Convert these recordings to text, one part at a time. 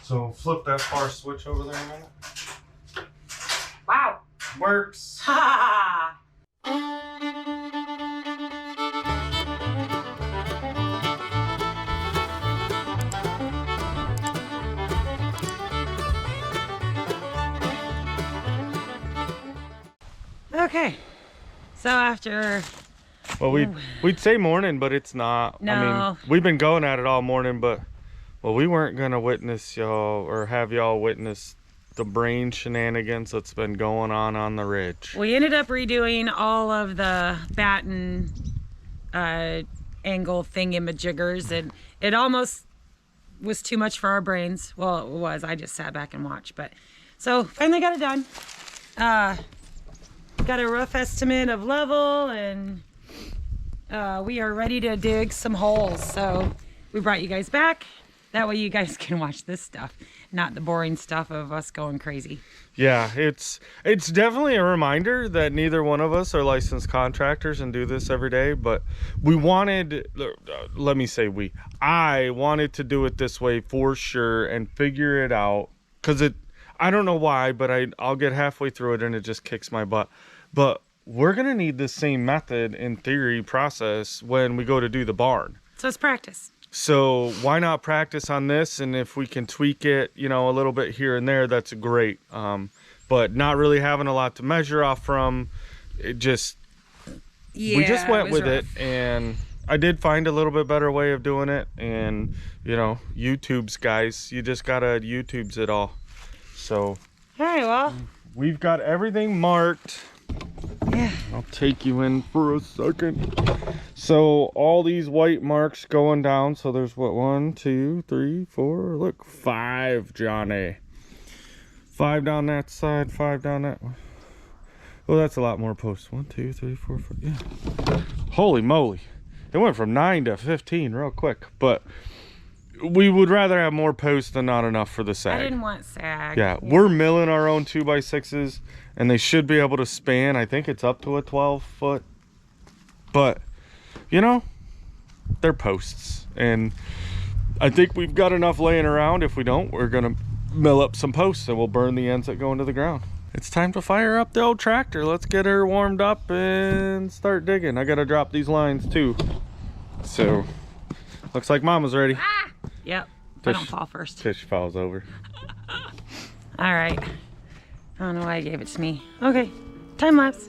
So flip that bar switch over there a minute. Wow. Works. Ha! Okay, so after... Well, we'd say morning, but it's not. No. I mean, we've been going at it all morning, but well, we weren't gonna witness y'all or have y'all witness the brain shenanigans that's been going on the ridge. We ended up redoing all of the batten angle thingamajiggers, and it almost was too much for our brains. Well, it was. I just sat back and watched, but so finally got it done. Got a rough estimate of level, and we are ready to dig some holes. So we brought you guys back. That way you guys can watch this stuff, not the boring stuff of us going crazy. Yeah, it's definitely a reminder that neither one of us are licensed contractors and do this every day, but we wanted, let me say I wanted to do it this way for sure and figure it out, because I don't know why, but I'll get halfway through it and it just kicks my butt. But we're gonna need the same method in theory process when we go to do the barn. So it's practice. So why not practice on this? And if we can tweak it, you know, a little bit here and there, that's great. But not really having a lot to measure off from, we just went with it. And I did find a little bit better way of doing it. And, you know, YouTube's, guys, you just gotta YouTube's it all. So. All right, well. We've got everything marked. Yeah. I'll take you in for a second. So all these white marks going down. So there's what, 1, 2, 3, 4, look, 5, Johnny. 5 down that side, 5 down that one. Oh, that's a lot more posts. 1, 2, 3, 4, 5. Yeah. Holy moly. It went from 9 to 15 real quick. But we would rather have more posts than not enough for the sag. I didn't want sag. Yeah, we're milling our own 2x6s, and they should be able to span. I think it's up to a 12 foot. But, you know, they're posts. And I think we've got enough laying around. If we don't, we're going to mill up some posts and we'll burn the ends that go into the ground. It's time to fire up the old tractor. Let's get her warmed up and start digging. I got to drop these lines too. So, looks like Mama's ready. Ah! Yep. I don't fall first. Till she falls over. All right. I don't know why I gave it to me. Okay. Time lapse.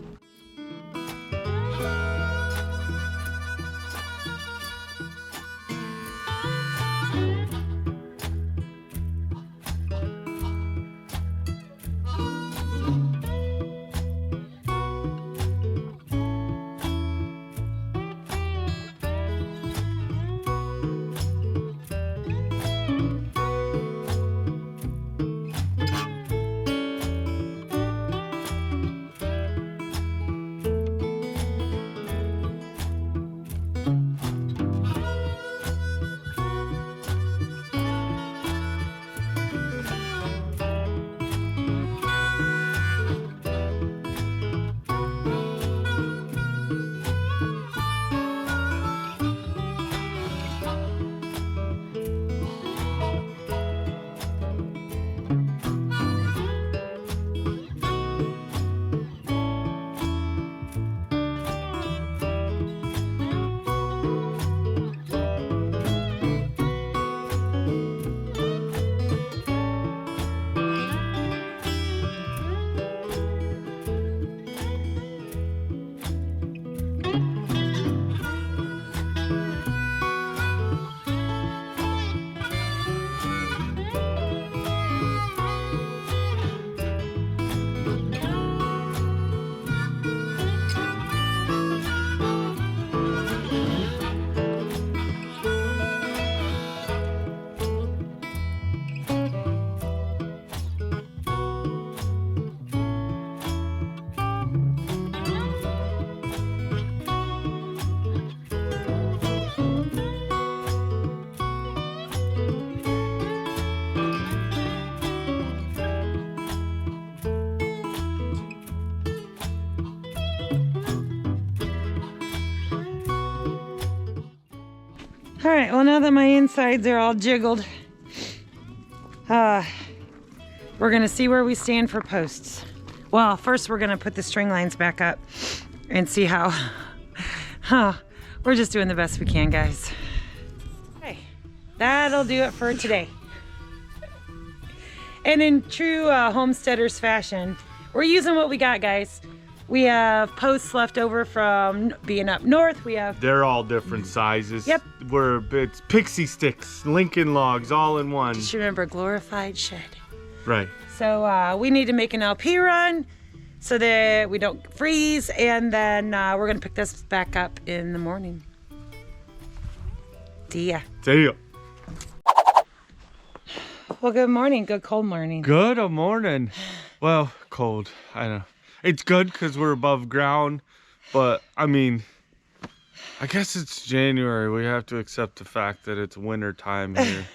All right, well, now that my insides are all jiggled, We're gonna see where we stand for posts. Well, first we're gonna put the string lines back up and see how. We're just doing the best we can, guys. Okay, that'll do it for today. And in true homesteaders fashion, we're using what we got, guys. We have posts left over from being up north. We have. They're all different sizes. Yep. It's pixie sticks, Lincoln logs, all in one. Just remember, glorified shed. Right. So we need to make an LP run so that we don't freeze, and then we're gonna pick this back up in the morning. See ya. See ya. Well, good morning. Good cold morning. Good morning. Well, cold. I know. It's good because we're above ground, but I mean, I guess it's January. We have to accept the fact that it's winter time here.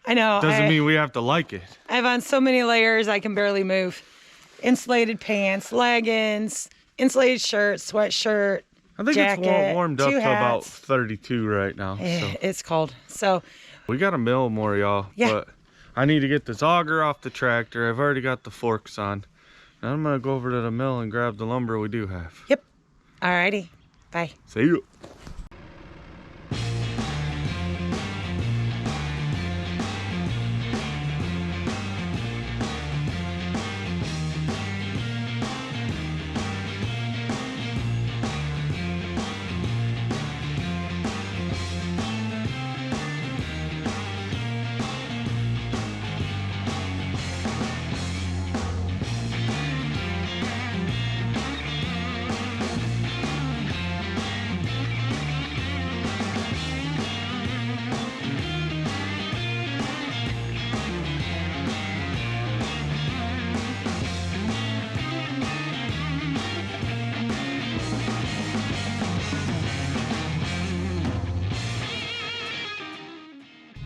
I know. Doesn't mean we have to like it. I have on so many layers I can barely move. Insulated pants, leggings, insulated shirt, sweatshirt, I think jacket, it's warmed up to hats. about 32 right now. So. It's cold. So We got to mill more, y'all. Yeah. But I need to get this auger off the tractor. I've already got the forks on. Now I'm gonna go over to the mill and grab the lumber we do have. Yep. Alrighty. Bye. See you.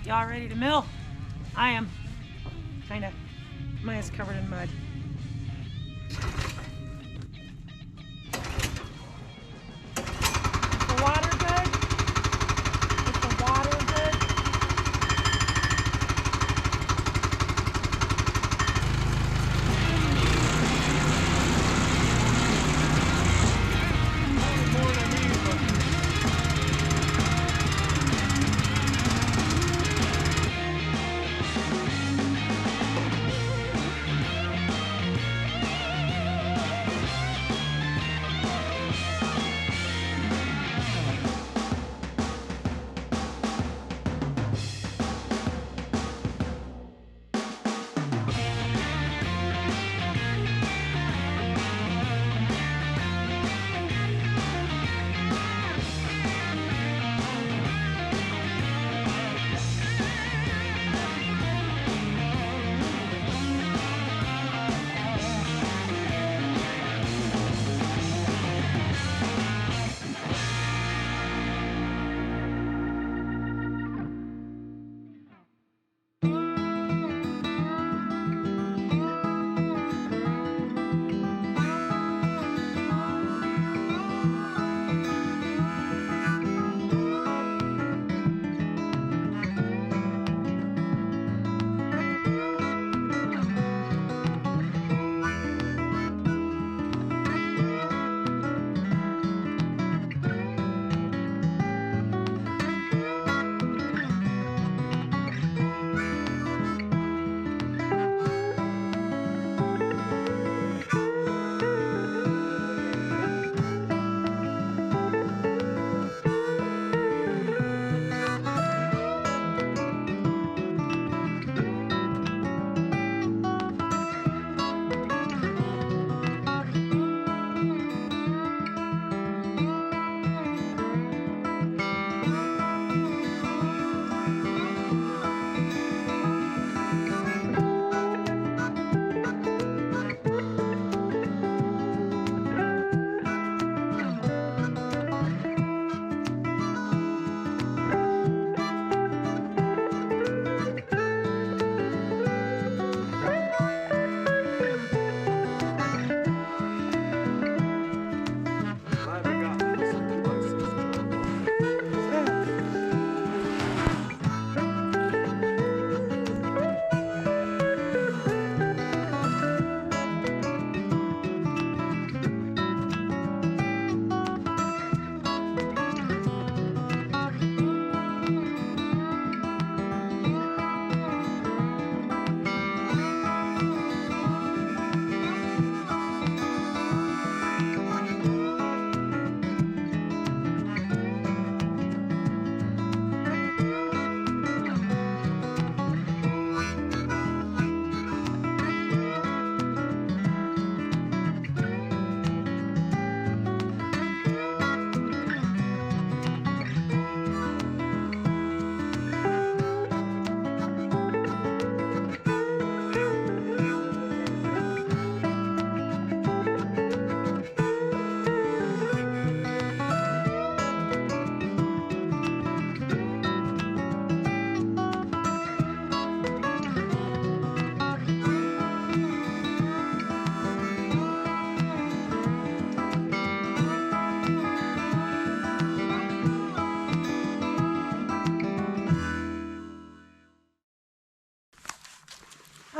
Y'all ready to mill? I am. Kinda. Mine's covered in mud. Is the water good? Is the water good?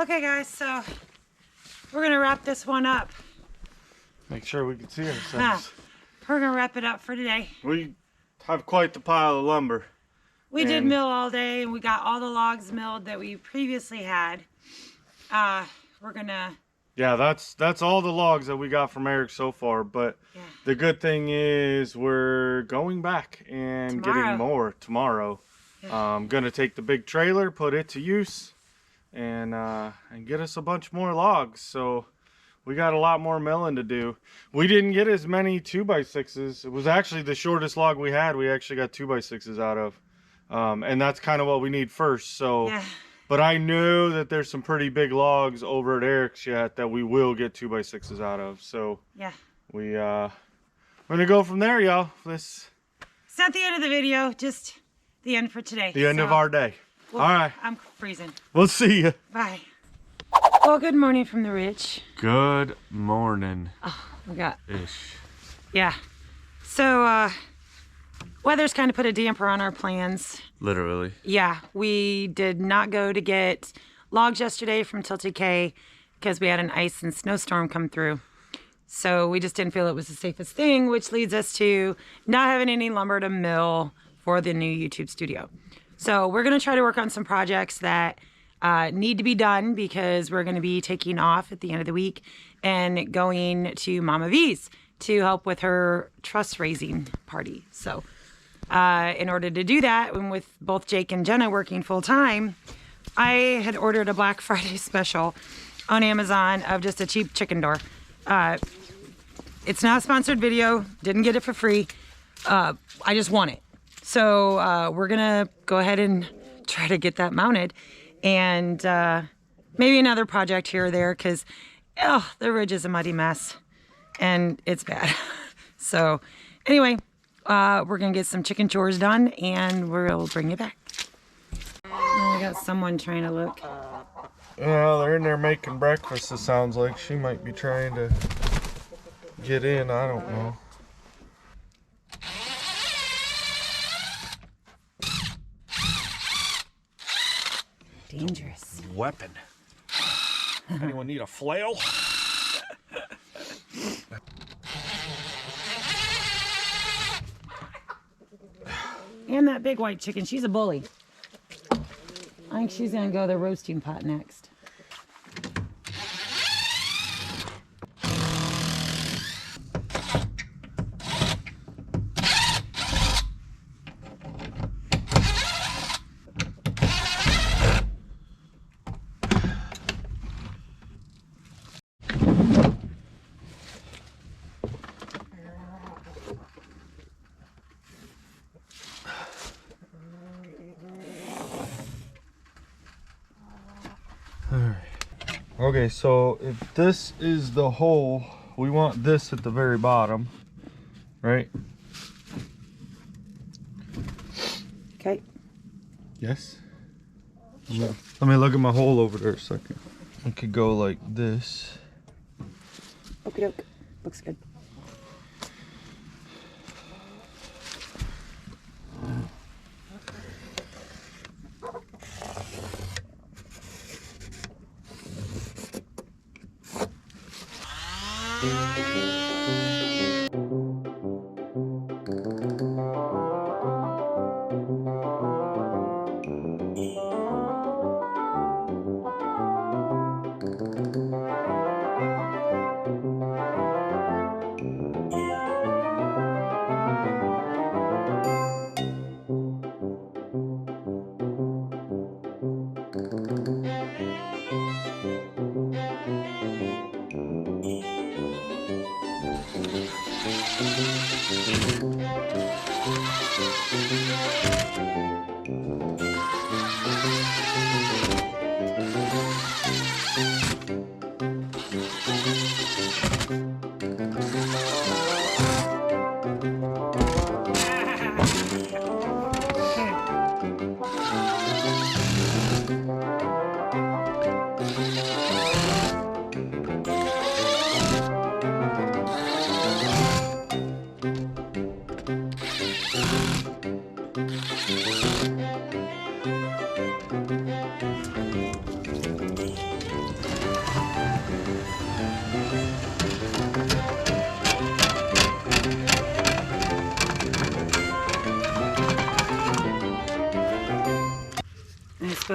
Okay, guys, so we're gonna wrap this one up. Make sure we can see ourselves. We're gonna wrap it up for today. We have quite the pile of lumber. We did mill all day, and we got all the logs milled that we previously had. We're gonna... Yeah, that's all the logs that we got from Eric so far. But the good thing is we're going back and getting more tomorrow. I'm gonna take the big trailer, put it to use, and get us a bunch more logs. So we got a lot more milling to do. We didn't get as many 2x6s. It was actually the shortest log we had. We actually got 2x6s out of. And that's kind of what we need first. So, but I know that there's some pretty big logs over at Eric's yet that we will get 2x6s out of. So we're gonna go from there, y'all. It's not the end of the video, just the end for today. The end of our day. Well, all right. I'm freezing. We'll see you. Bye. Well, good morning from the ridge. Good morning. Oh, we got ish. Yeah. So, weather's kind of put a damper on our plans. Literally. Yeah, we did not go to get logs yesterday from Tilted K because we had an ice and snowstorm come through. So we just didn't feel it was the safest thing, which leads us to not having any lumber to mill for the new YouTube studio. So we're going to try to work on some projects that need to be done because we're going to be taking off at the end of the week and going to Mama V's to help with her trust raising party. So in order to do that, and with both Jake and Jenna working full time, I had ordered a Black Friday special on Amazon of just a cheap chicken door. It's not a sponsored video, didn't get it for free. I just want it. So we're gonna go ahead and try to get that mounted, and maybe another project here or there, because the ridge is a muddy mess and it's bad. So anyway, we're gonna get some chicken chores done and we'll bring you back. Oh, I got someone trying to look. Well, they're in there making breakfast, it sounds like. She might be trying to get in, I don't know. Dangerous. Weapon. Anyone need a flail? And that big white chicken, she's a bully. I think she's gonna go to the roasting pot next. Okay, so if this is the hole, we want this at the very bottom, right? Okay. Yes. Let me look at my hole over there a second. It could go like this. Okie doke. Looks good.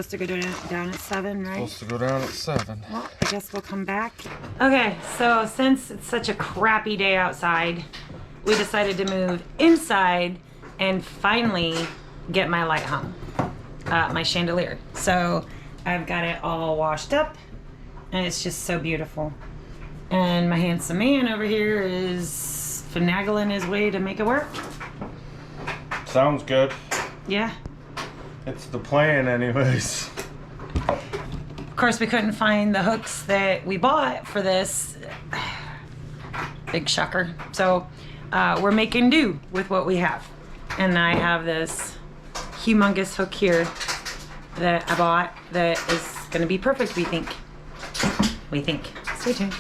supposed to go down at 7, right? Supposed to go down at 7. Well, I guess we'll come back. Okay, so since it's such a crappy day outside, we decided to move inside and finally get my light hung, my chandelier. So I've got it all washed up and it's just so beautiful. And my handsome man over here is finagling his way to make it work. Sounds good. Yeah. It's the plan anyways. Of course, we couldn't find the hooks that we bought for this. Big shocker. So we're making do with what we have. And I have this humongous hook here that I bought that is gonna be perfect, we think. We think. Stay tuned.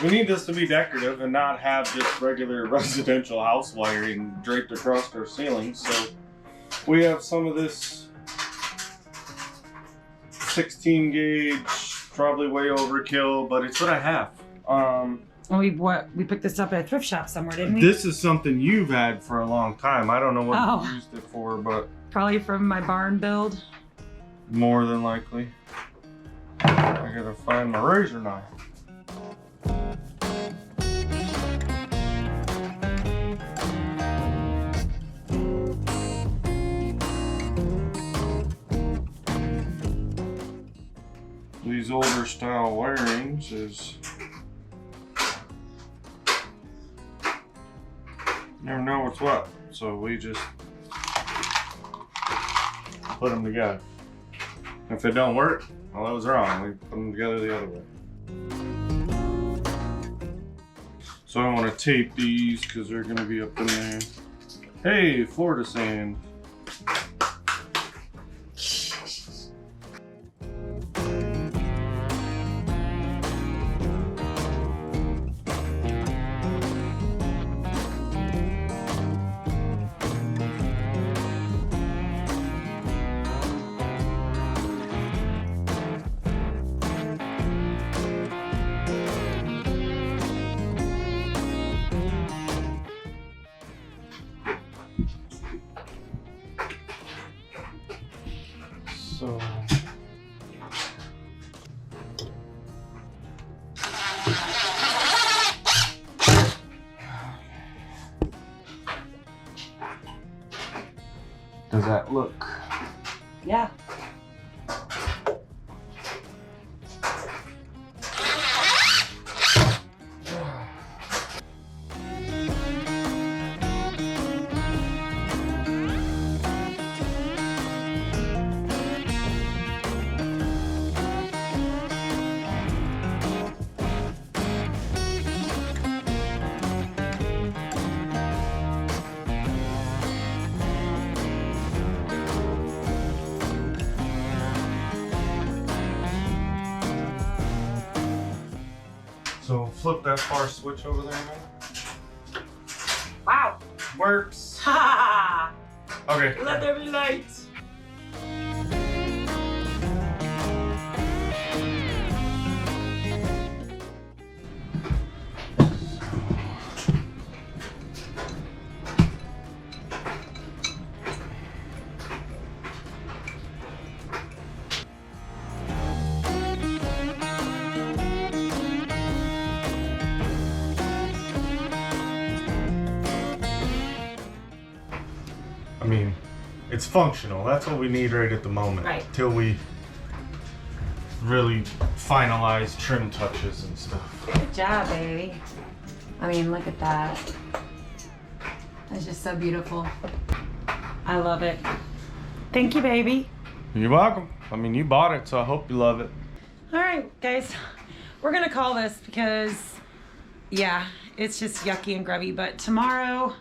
We need this to be decorative and not have just regular residential house wiring draped across our ceiling. So we have some of this 16 gauge, probably way overkill, but it's what I have. We picked this up at a thrift shop somewhere, didn't we? This is something you've had for a long time. I don't know what Oh. you used it for, but Probably from my barn build. more than likely. I gotta find my razor knife. These older style wirings is, never know what's what, so we just put them together. If it don't work, well, that was wrong. We put them together the other way. So I want to tape these because they're going to be up in there. Hey, Florida sand. So does that look? Yeah. So flip that far switch over there, man. Wow. Works. Ha! Okay. Let there be light. I mean, it's functional. That's what we need right at the moment. Right. Till we really finalize trim touches and stuff. Good job, baby. I mean, look at that. That's just so beautiful. I love it. Thank you, baby. You're welcome. I mean, you bought it, so I hope you love it. All right, guys. We're going to call this because, yeah, it's just yucky and grubby. But tomorrow,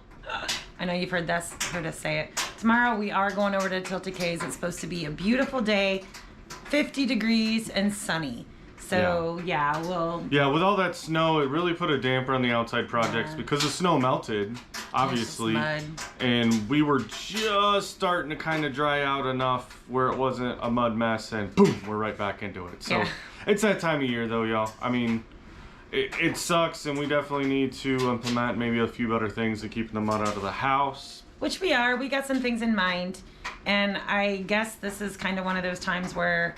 I know you've heard us say it. Tomorrow we are going over to Tilted Cays. It's supposed to be a beautiful day, 50 degrees and sunny. So yeah, we'll. Yeah, with all that snow, it really put a damper on the outside projects because the snow melted, obviously. Mud. And we were just starting to kind of dry out enough where it wasn't a mud mess, and boom, we're right back into it. So Yeah. it's that time of year though, y'all. I mean, it sucks, and we definitely need to implement maybe a few better things to keep the mud out of the house. Which we are. We got some things in mind, and I guess this is kind of one of those times where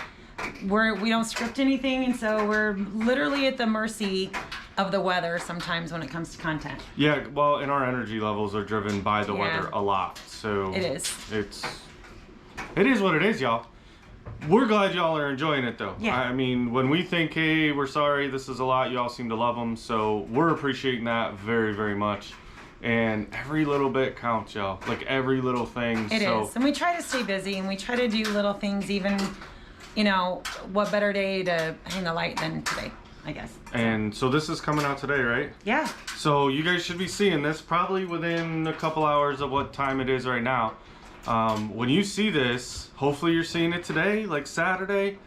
we don't script anything, and so we're literally at the mercy of the weather sometimes when it comes to content. Yeah, well, and our energy levels are driven by the weather a lot, so it is. It is what it is, y'all. We're glad y'all are enjoying it, though. Yeah. I mean, when we think, hey, we're sorry, this is a lot, y'all seem to love them, so we're appreciating that very, very much. And every little bit counts, y'all. Like, every little thing. It is. And we try to stay busy, and we try to do little things, even, you know, what better day to hang a light than today, I guess. And so this is coming out today, right? Yeah. So you guys should be seeing this probably within a couple hours of what time it is right now. When you see this, hopefully you're seeing it today, like Saturday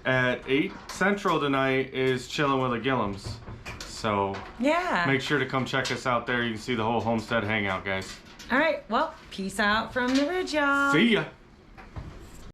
at 8 Central tonight is Chilling with the Gillums. So yeah, make sure to come check us out there. You can see the whole homestead hangout, guys. All right, well, peace out from the ridge, y'all. See ya.